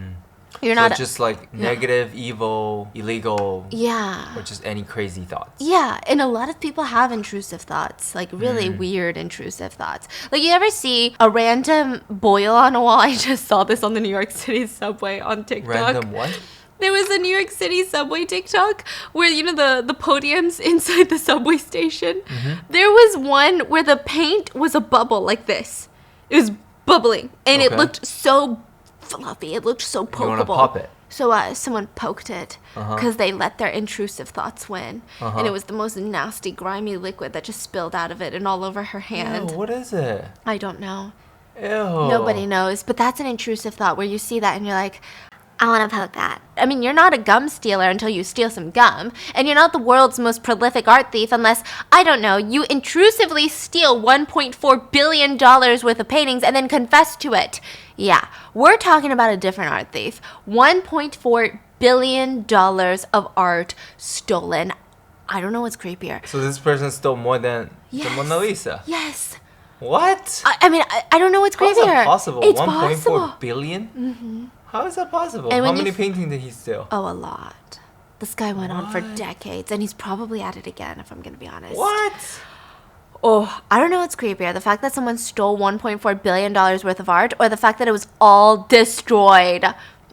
You're so not just like negative, evil, illegal, or just any crazy thoughts. Yeah, and a lot of people have intrusive thoughts, like really weird intrusive thoughts. Like you ever see a random boil on a wall? I just saw this on the New York City subway on TikTok. Random what? There was a New York City subway TikTok where, you know, the podiums inside the subway station. There was one where the paint was a bubble like this. It was bubbling, and it looked so fluffy. It looked so pokeable. You want to pop it? So someone poked it because they let their intrusive thoughts win. And it was the most nasty, grimy liquid that just spilled out of it and all over her hand. Ew, what is it? I don't know. Ew. Nobody knows. But that's an intrusive thought where you see that and you're like, I want to poke that. I mean, you're not a gum stealer until you steal some gum. And you're not the world's most prolific art thief unless, I don't know, you intrusively steal $1.4 billion worth of paintings and then confess to it. Yeah, we're talking about a different art thief. $1.4 billion of art stolen. I don't know what's creepier. So this person stole more than the Mona Lisa? Yes. What? I mean, I don't know what's creepier. How is that possible? It's 1.4 billion? How is that possible? And how many paintings did he steal? Oh, a lot. This guy went on for decades, and he's probably at it again, if I'm going to be honest. What? Oh, I don't know what's creepier. The fact that someone stole $1.4 billion worth of art, or the fact that it was all destroyed,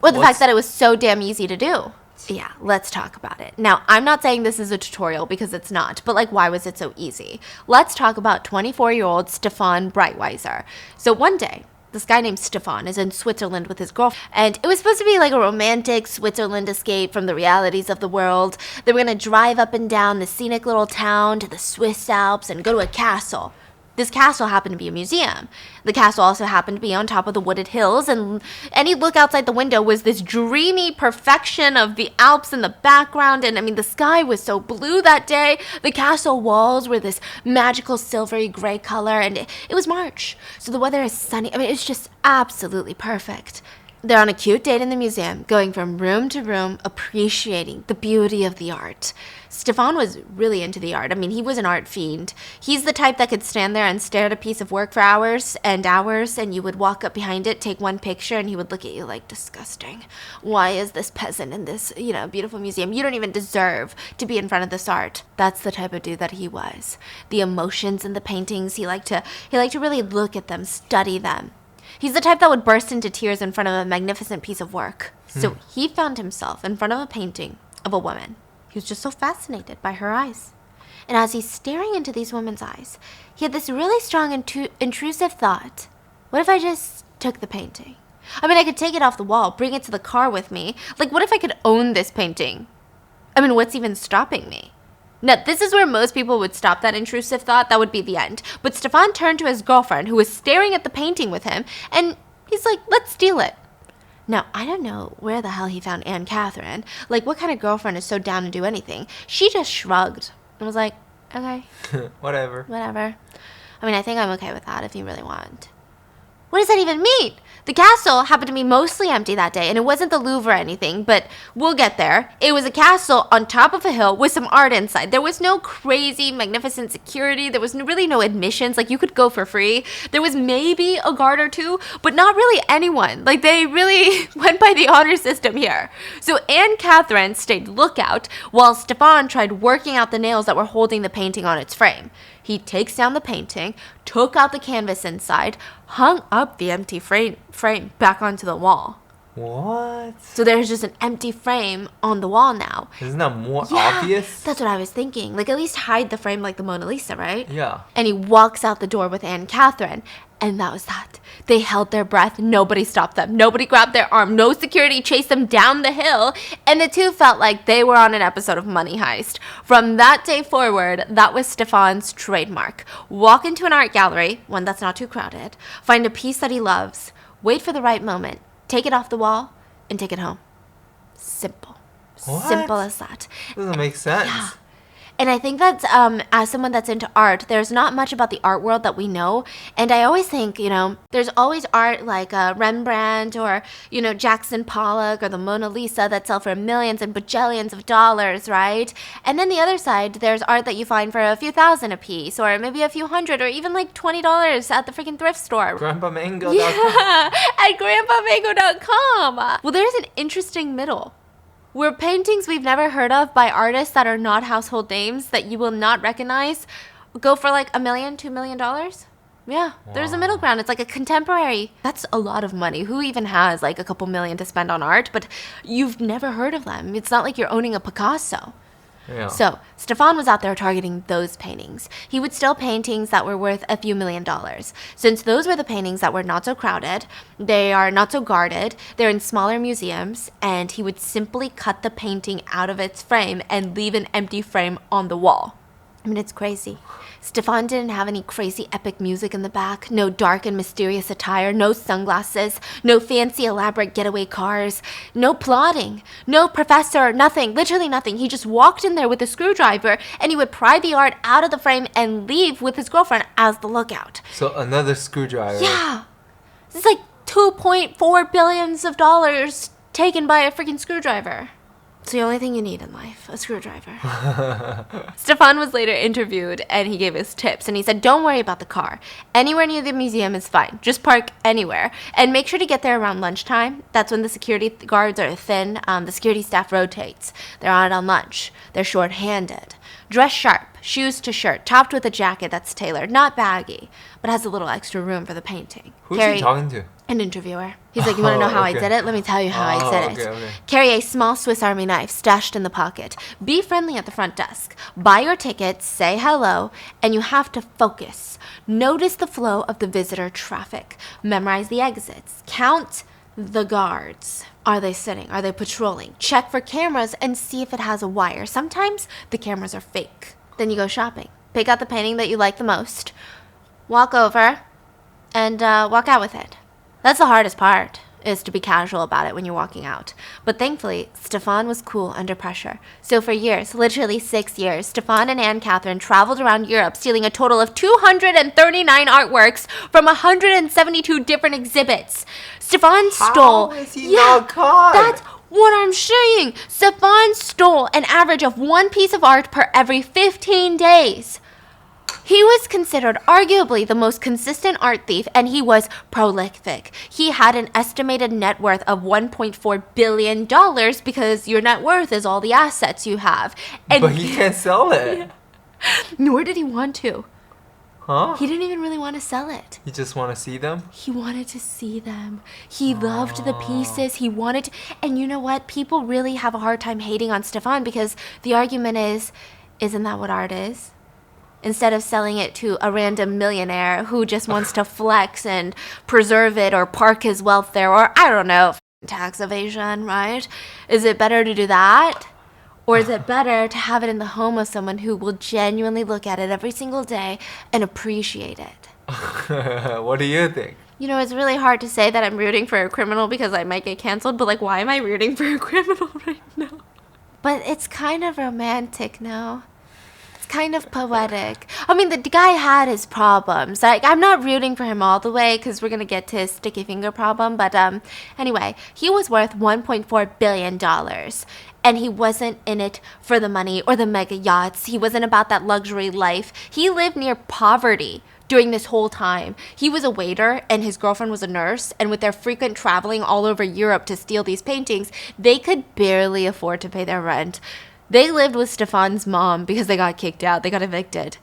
or the fact that it was so damn easy to do. Yeah, let's talk about it. Now, I'm not saying this is a tutorial because it's not, but like, why was it so easy? Let's talk about 24-year-old Stefan Breitweiser. So one day, this guy named Stefan is in Switzerland with his girlfriend, and it was supposed to be like a romantic Switzerland escape from the realities of the world. They were going to drive up and down the scenic little town to the Swiss Alps and go to a castle. This castle happened to be a museum. The castle also happened to be on top of the wooded hills, and any look outside the window was this dreamy perfection of the Alps in the background. And I mean, the sky was so blue that day. The castle walls were this magical silvery gray color, and it was March, so the weather is sunny. I mean, it's just absolutely perfect. They're on a cute date in the museum, going from room to room, appreciating the beauty of the art. Stefan was really into the art. I mean, he was an art fiend. He's the type that could stand there and stare at a piece of work for hours and hours, and you would walk up behind it, take one picture, and he would look at you like, disgusting. Why is this peasant in this, beautiful museum? You don't even deserve to be in front of this art. That's the type of dude that he was. The emotions in the paintings, he liked to really look at them, study them. He's the type that would burst into tears in front of a magnificent piece of work. So he found himself in front of a painting of a woman. He was just so fascinated by her eyes. And as he's staring into these women's eyes, he had this really strong intrusive thought. What if I just took the painting? I mean, I could take it off the wall, bring it to the car with me. Like, what if I could own this painting? I mean, what's even stopping me? Now, this is where most people would stop that intrusive thought. That would be the end. But Stefan turned to his girlfriend, who was staring at the painting with him, and he's like, let's steal it. Now, I don't know where the hell he found Anne Catherine. Like, what kind of girlfriend is so down to do anything? She just shrugged and was like, okay. Whatever. I mean, I think I'm okay with that if you really want. What does that even mean? The castle happened to be mostly empty that day, and it wasn't the Louvre or anything, but we'll get there. It was a castle on top of a hill with some art inside. There was no crazy, magnificent security. There was really no admissions. Like, you could go for free. There was maybe a guard or two, but not really anyone. Like, they really went by the honor system here. So Anne Catherine stayed lookout while Stefan tried working out the nails that were holding the painting on its frame. He takes down the painting, took out the canvas inside, hung up the empty frame back onto the wall. What? So there's just an empty frame on the wall now. Isn't that more obvious? That's what I was thinking. Like, at least hide the frame like the Mona Lisa, right? Yeah. And he walks out the door with Anne Catherine. And that was that. They held their breath. Nobody stopped them. Nobody grabbed their arm. No security chased them down the hill. And the two felt like they were on an episode of Money Heist. From that day forward, that was Stefan's trademark. Walk into an art gallery, one that's not too crowded, find a piece that he loves, wait for the right moment, take it off the wall, and take it home. Simple. What? Simple as that. Doesn't make sense. Yeah. And I think that as someone that's into art, there's not much about the art world that we know. And I always think, there's always art like Rembrandt or, Jackson Pollock or the Mona Lisa that sell for millions and bajillions of dollars, right? And then the other side, there's art that you find for a few thousand a piece or maybe a few hundred or even like $20 at the freaking thrift store. GrandpaMango.com. Yeah, at grandpamango.com. Well, there's an interesting middle. Where paintings we've never heard of by artists that are not household names that you will not recognize go for like $1 million, $2 million. Yeah, there's a middle ground. It's like a contemporary. That's a lot of money. Who even has like a couple million to spend on art? But you've never heard of them. It's not like you're owning a Picasso. Yeah. So Stefan was out there targeting those paintings. He would steal paintings that were worth a few $1 million. Since those were the paintings that were not so crowded, they are not so guarded, they're in smaller museums, and he would simply cut the painting out of its frame and leave an empty frame on the wall. I mean, it's crazy. Stefan didn't have any crazy epic music in the back, no dark and mysterious attire, no sunglasses, no fancy elaborate getaway cars, no plotting, no professor, nothing, literally nothing. He just walked in there with a screwdriver and he would pry the art out of the frame and leave with his girlfriend as the lookout. So another screwdriver. Yeah. This is like $2.4 billion taken by a freaking screwdriver. It's the only thing you need in life, a screwdriver. Stefan was later interviewed and he gave his tips and he said, don't worry about the car. Anywhere near the museum is fine. Just park anywhere and make sure to get there around lunchtime. That's when the security guards are thin. The security staff rotates. They're out on lunch. They're short-handed. Dress sharp, shoes to shirt, topped with a jacket that's tailored, not baggy, but has a little extra room for the painting. Who's he talking to? An interviewer. He's like, you want to know how I did it? Let me tell you how I did it. Okay. Carry a small Swiss Army knife stashed in the pocket. Be friendly at the front desk. Buy your ticket, say hello, and you have to focus. Notice the flow of the visitor traffic. Memorize the exits. Count the guards. Are they sitting? Are they patrolling? Check for cameras and see if it has a wire. Sometimes the cameras are fake. Then you go shopping. Pick out the painting that you like the most. Walk over and walk out with it. That's the hardest part, is to be casual about it when you're walking out. But thankfully, Stefan was cool under pressure. So for years, literally 6 years, Stefan and Anne Catherine traveled around Europe stealing a total of 239 artworks from 172 different exhibits. Stefan stole... How is he not caught? That's what I'm saying. Stefan stole an average of one piece of art per every 15 days. He was considered arguably the most consistent art thief, and he was prolific. He had an estimated net worth of $1.4 billion because your net worth is all the assets you have. And but he can't sell it. Nor did he want to. Huh? He didn't even really want to sell it. You just want to see them? He wanted to see them. He loved the pieces. He wanted to. And you know what? People really have a hard time hating on Stefan because the argument is, isn't that what art is? instead of selling it to a random millionaire who just wants to flex and preserve it or park his wealth there, or I don't know, tax evasion, right? Is it better to do that? Or is it better to have it in the home of someone who will genuinely look at it every single day and appreciate it? What do you think? You know, it's really hard to say that I'm rooting for a criminal because I might get canceled, but like, why am I rooting for a criminal right now? But it's kind of romantic now. It's kind of poetic. I mean, the guy had his problems. Like, I'm not rooting for him all the way because we're going to get to his sticky finger problem. But anyway, he was worth $1.4 billion. And he wasn't in it for the money or the mega yachts. He wasn't about that luxury life. He lived near poverty during this whole time. He was a waiter and his girlfriend was a nurse, and with their frequent traveling all over Europe to steal these paintings, they could barely afford to pay their rent. They lived with Stefan's mom because they got kicked out. They got evicted.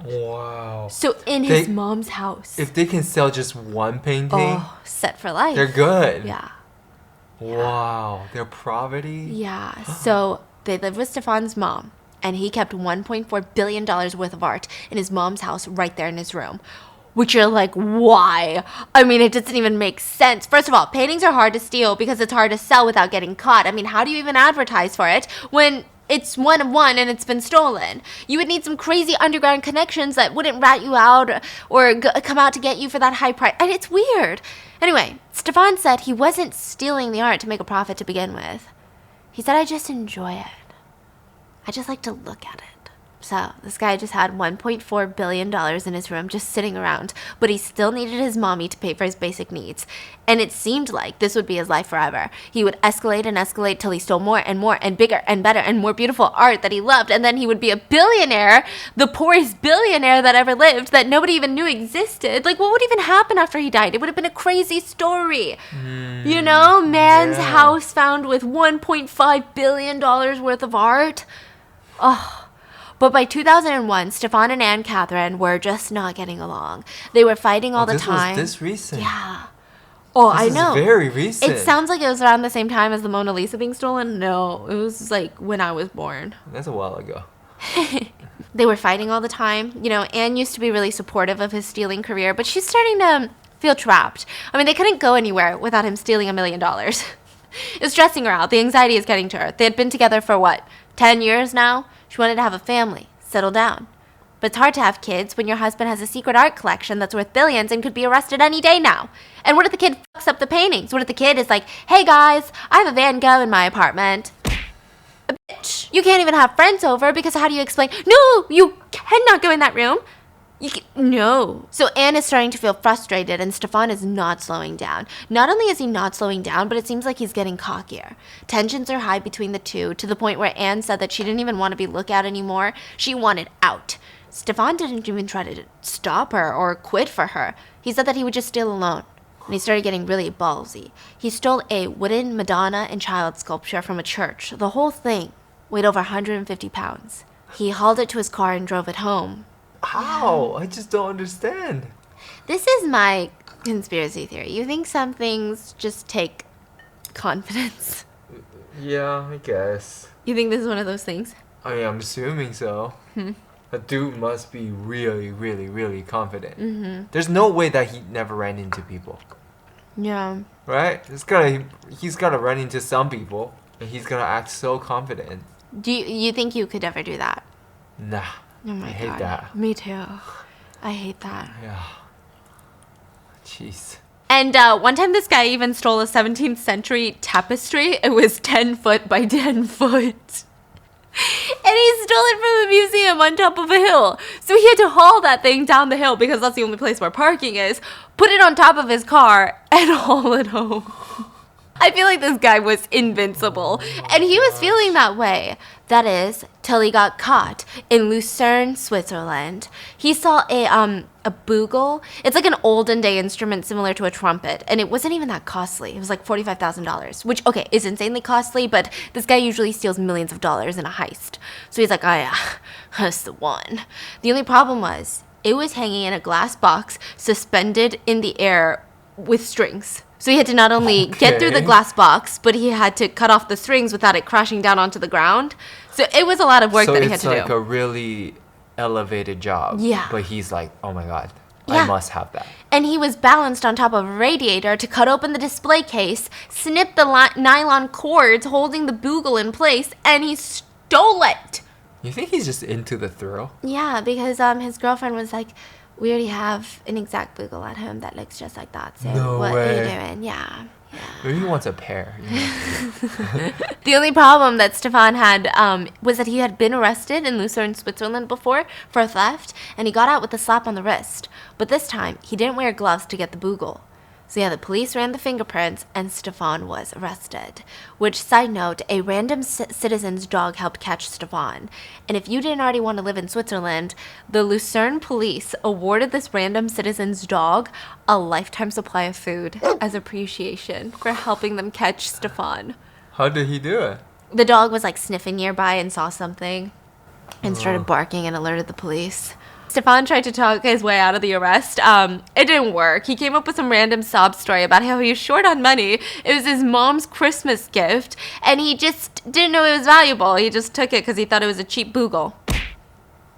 Wow. So in his mom's house. If they can sell just one painting, set for life. They're good. Yeah. Wow. Their poverty? Yeah. So they lived with Stefan's mom. And he kept $1.4 billion worth of art in his mom's house right there in his room. Which you're like, why? I mean, it doesn't even make sense. First of all, paintings are hard to steal because it's hard to sell without getting caught. I mean, how do you even advertise for it when it's one of one and it's been stolen? You would need some crazy underground connections that wouldn't rat you out or come out to get you for that high price. And it's weird. Anyway, Stefan said he wasn't stealing the art to make a profit to begin with. He said, I just enjoy it. I just like to look at it. So this guy just had $1.4 billion in his room just sitting around, but he still needed his mommy to pay for his basic needs. And it seemed like this would be his life forever. He would escalate and escalate till he stole more and bigger and better and more beautiful art that he loved. And then he would be a billionaire, the poorest billionaire that ever lived, that nobody even knew existed. Like, what would even happen after he died? It would have been a crazy story. You know, man's house found with $1.5 billion worth of art. Oh. But by 2001, Stefan and Anne Catherine were just not getting along. They were fighting all the time. This was this recent. Yeah. Oh, this I know. Is very recent. It sounds like it was around the same time as the Mona Lisa being stolen. No, it was like when I was born. That's a while ago. They were fighting all the time. You know, Anne used to be really supportive of his stealing career, but she's starting to feel trapped. I mean, they couldn't go anywhere without him stealing $1 million. It's stressing her out. The anxiety is getting to her. They had been together for what, 10 years now? She wanted to have a family, settle down. But it's hard to have kids when your husband has a secret art collection that's worth billions and could be arrested any day now. And what if the kid fucks up the paintings? What if the kid is like, hey guys, I have a Van Gogh in my apartment. Bitch, you can't even have friends over because how do you explain? No, you cannot go in that room. No. So Anne is starting to feel frustrated and Stefan is not slowing down. Not only is he not slowing down, but it seems like he's getting cockier. Tensions are high between the two to the point where Anne said that she didn't even want to be looked at anymore. She wanted out. Stefan didn't even try to stop her or quit for her. He said that he would just steal alone. And he started getting really ballsy. He stole a wooden Madonna and child sculpture from a church. The whole thing weighed over 150 pounds. He hauled it to his car and drove it home. How? I just don't understand. This is my conspiracy theory. You think some things just take confidence? Yeah, I guess. You think this is one of those things? I mean, I'm assuming so. A dude must be really, really, really confident. Mm-hmm. There's no way that he never ran into people. Yeah. Right? He's gotta run into some people, and he's gonna act so confident. Do you think you could ever do that? Nah. Oh my I hate God. that. Me too. I hate that. Yeah. Jeez. And one time this guy even stole a 17th century tapestry. It was 10 foot by 10 foot. And he stole it from a museum on top of a hill. So he had to haul that thing down the hill because that's the only place where parking is, put it on top of his car, and haul it home. I feel like this guy was invincible. And he was feeling that way. That is, till he got caught in Lucerne, Switzerland. He saw a bugle. It's like an olden day instrument similar to a trumpet. And it wasn't even that costly. It was like $45,000, which, okay, is insanely costly, but this guy usually steals millions of dollars in a heist. So he's like, oh yeah, that's the one. The only problem was, it was hanging in a glass box, suspended in the air with strings. So he had to not only get through the glass box, but he had to cut off the strings without it crashing down onto the ground. So it was a lot of work that he had to do. So it's like a really elevated job. Yeah. But he's like, oh my god, Yeah. I must have that. And he was balanced on top of a radiator to cut open the display case, snip the nylon cords holding the bugle in place, and he stole it. You think he's just into the thrill? Yeah, because his girlfriend was like, we already have an exact bugle at home that looks just like that. So No what way. are you doing? Yeah. Maybe he wants a pair. You know? The only problem that Stefan had was that he had been arrested in Lucerne, Switzerland before for theft, and he got out with a slap on the wrist. But this time, he didn't wear gloves to get the bugle. So yeah, the police ran the fingerprints, and Stefan was arrested. Which, side note, a random citizen's dog helped catch Stefan. And if you didn't already want to live in Switzerland, the Lucerne police awarded this random citizen's dog a lifetime supply of food as appreciation for helping them catch Stefan. How did he do it? The dog was like sniffing nearby and saw something and started barking and alerted the police. Stefan tried to talk his way out of the arrest. It didn't work. He came up with some random sob story about how he was short on money. It was his mom's Christmas gift, and he just didn't know it was valuable. He just took it because he thought it was a cheap bugle.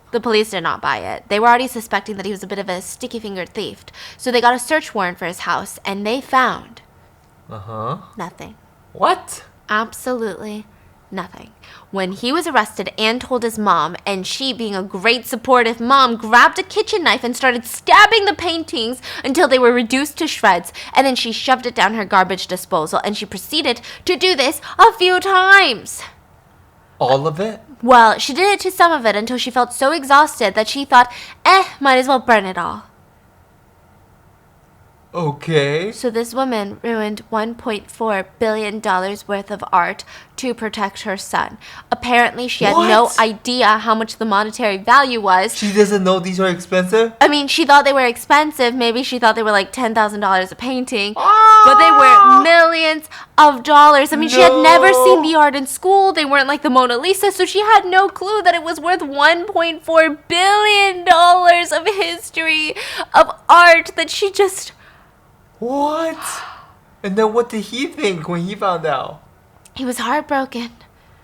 The police did not buy it. They were already suspecting that he was a bit of a sticky-fingered thief. So they got a search warrant for his house, and they found nothing. What? Absolutely nothing. When he was arrested, Anne told his mom, and she, being a great supportive mom, grabbed a kitchen knife and started stabbing the paintings until they were reduced to shreds, and then she shoved it down her garbage disposal, and she proceeded to do this a few times. All of it? Well, she did it to some of it until she felt so exhausted that she thought, might as well burn it all. Okay. So this woman ruined $1.4 billion worth of art to protect her son. Apparently, she had no idea how much the monetary value was. She doesn't know these are expensive? I mean, she thought they were expensive. Maybe she thought they were like $10,000 a painting. But they were millions of dollars. I mean, she had never seen the art in school. They weren't like the Mona Lisa. So she had no clue that it was worth $1.4 billion of history of art that she just... What? And then what did he think when he found out? He was heartbroken.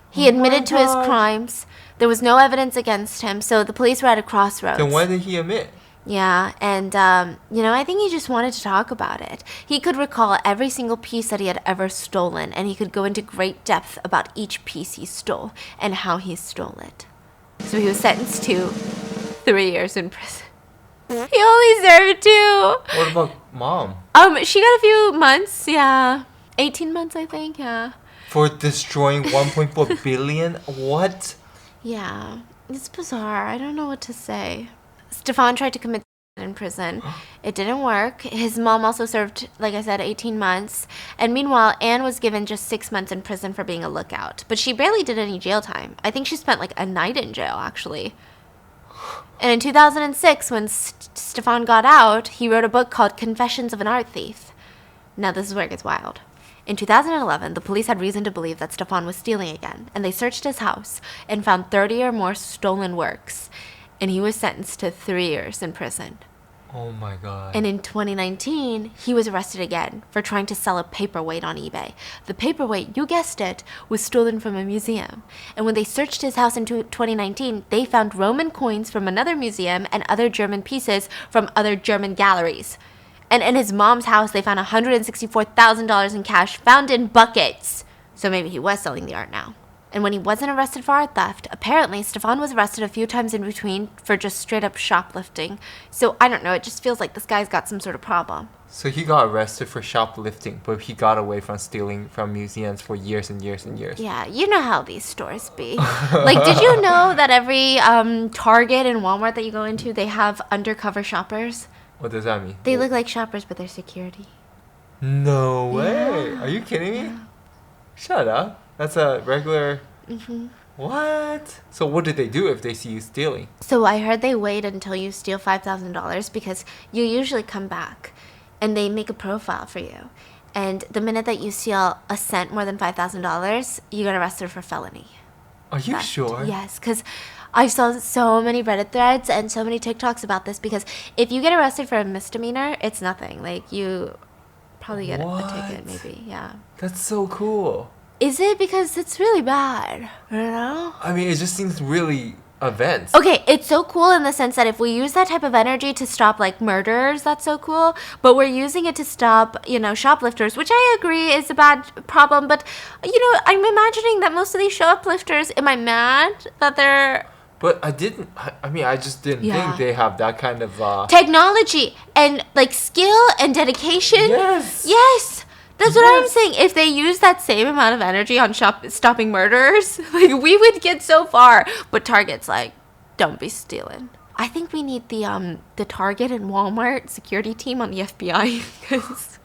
He admitted to his crimes. There was no evidence against him, so the police were at a crossroads. Then why did he admit? Yeah, and, I think he just wanted to talk about it. He could recall every single piece that he had ever stolen, and he could go into great depth about each piece he stole and how he stole it. So he was sentenced to 3 years in prison. He only served 2. What about mom? She got a few months, yeah. 18 months, I think, yeah. For destroying 1.4 billion? What? Yeah, it's bizarre. I don't know what to say. Stefan tried to commit in prison. It didn't work. His mom also served, like I said, 18 months. And meanwhile, Anne was given just 6 months in prison for being a lookout. But she barely did any jail time. I think she spent like a night in jail, actually. And in 2006, when Stefan got out, he wrote a book called Confessions of an Art Thief. Now, this is where it gets wild. In 2011, the police had reason to believe that Stefan was stealing again, and they searched his house and found 30 or more stolen works, and he was sentenced to 3 years in prison. Oh my god. And in 2019, he was arrested again for trying to sell a paperweight on eBay. The paperweight, you guessed it, was stolen from a museum. And when they searched his house in 2019, they found Roman coins from another museum and other German pieces from other German galleries. And in his mom's house, they found $164,000 in cash found in buckets. So maybe he was selling the art now. And when he wasn't arrested for art theft, apparently Stefan was arrested a few times in between for just straight up shoplifting. So I don't know, it just feels like this guy's got some sort of problem. So he got arrested for shoplifting, but he got away from stealing from museums for years and years and years. Yeah, you know how these stores be. Like, did you know that every Target and Walmart that you go into, they have undercover shoppers? What does that mean? They look like shoppers, but they're security. No way. Are you kidding me? Shut up. That's a regular... What? So what did they do if they see you stealing? So I heard they wait until you steal $5,000 because you usually come back and they make a profile for you. And the minute that you steal a cent more than $5,000, you get arrested for felony. Are you sure? Yes, because I saw so many Reddit threads and so many TikToks about this because if you get arrested for a misdemeanor, it's nothing. Like, you probably get a ticket, maybe, yeah. That's so cool. Is it? Because it's really bad, you know? I mean, it just seems really events. Okay, it's so cool in the sense that if we use that type of energy to stop like murders, that's so cool. But we're using it to stop, shoplifters, which I agree is a bad problem. But, I'm imagining that most of these shoplifters, am I mad that they're... But I just didn't think they have that kind of... technology and like skill and dedication. Yes. That's what I'm saying. If they use that same amount of energy on stopping murderers, like we would get so far. But Target's like, don't be stealing. I think we need the Target and Walmart security team on the FBI because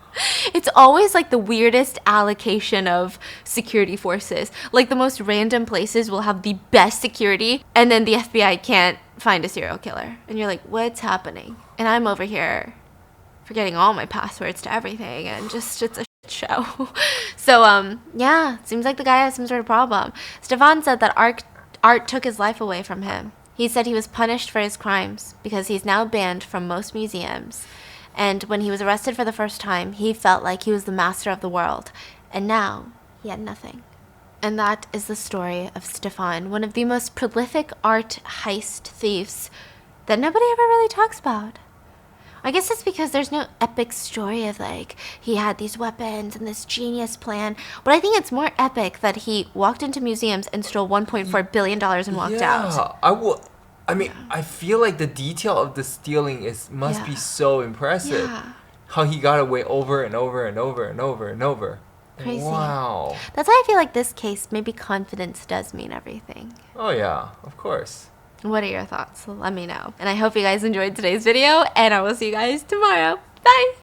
it's always like the weirdest allocation of security forces. Like the most random places will have the best security, and then the FBI can't find a serial killer, and you're like, what's happening? And I'm over here forgetting all my passwords to everything, and just it's a show. So seems like the guy has some sort of problem. Stefan said that art took his life away from him. He said he was punished for his crimes because he's now banned from most museums, and when he was arrested for the first time, he felt like he was the master of the world, and now he had nothing. And that is the story of Stefan, one of the most prolific art heist thieves that nobody ever really talks about. I guess it's because there's no epic story of like he had these weapons and this genius plan. But I think it's more epic that he walked into museums and stole $1.4 billion and walked out. I feel like the detail of the stealing must be so impressive. Yeah. How he got away over and over and over and over and over. Crazy. Wow. That's why I feel like this case, maybe confidence does mean everything. Oh yeah, of course. What are your thoughts? Let me know. And I hope you guys enjoyed today's video, and I will see you guys tomorrow. Bye!